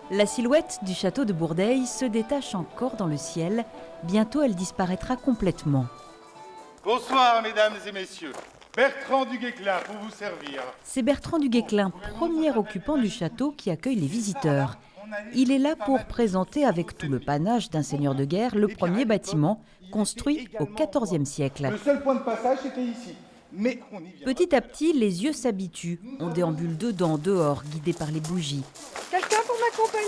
La silhouette du château de Bourdeil se détache encore dans le ciel. Bientôt, elle disparaîtra complètement. Bonsoir, mesdames et messieurs. Bertrand du Guesclin pour vous servir. C'est Bertrand du Guesclin, premier occupant du château qui accueille les visiteurs. Il est là pour présenter avec tout le panache d'un seigneur de guerre le premier bâtiment construit au XIVe siècle. Le seul point de passage était ici. Mais on y vient. Petit à petit, les yeux s'habituent. On déambule dedans, dehors, guidés par les bougies. Quelqu'un pour m'accompagner?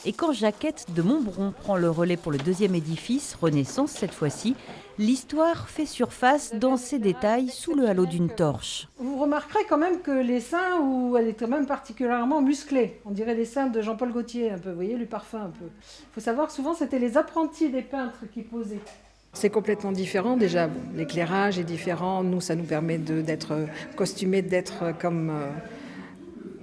Et quand Jaquette de Montbron prend le relais pour le deuxième édifice, Renaissance cette fois-ci, l'histoire fait surface dans ses détails sous le halo d'une torche. Vous remarquerez quand même que les seins, elle est quand même particulièrement musclée. On dirait les seins de Jean-Paul Gaultier un peu, vous voyez, le parfum un peu. Il faut savoir que souvent c'était les apprentis des peintres qui posaient. C'est complètement différent déjà, l'éclairage est différent, nous ça nous permet d'être costumés, d'être comme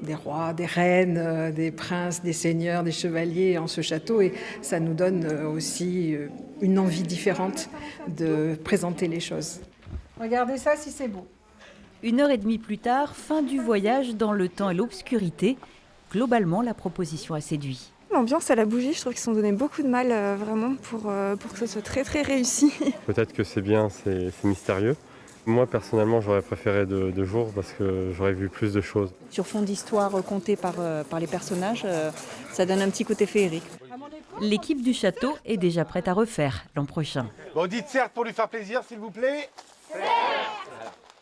des rois, des reines, des princes, des seigneurs, des chevaliers en ce château et ça nous donne aussi une envie différente de présenter les choses. Regardez ça si c'est beau. 1h30 plus tard, fin du voyage dans le temps et l'obscurité. Globalement, la proposition a séduit. L'ambiance à la bougie, je trouve qu'ils se sont donné beaucoup de mal vraiment pour que ce soit très très réussi. Peut-être que c'est bien, c'est mystérieux. Moi personnellement j'aurais préféré de jour parce que j'aurais vu plus de choses. Sur fond d'histoire contée par les personnages, ça donne un petit côté féerique. L'équipe du château est déjà prête à refaire l'an prochain. Bon, dites certes pour lui faire plaisir, s'il vous plaît. Certes.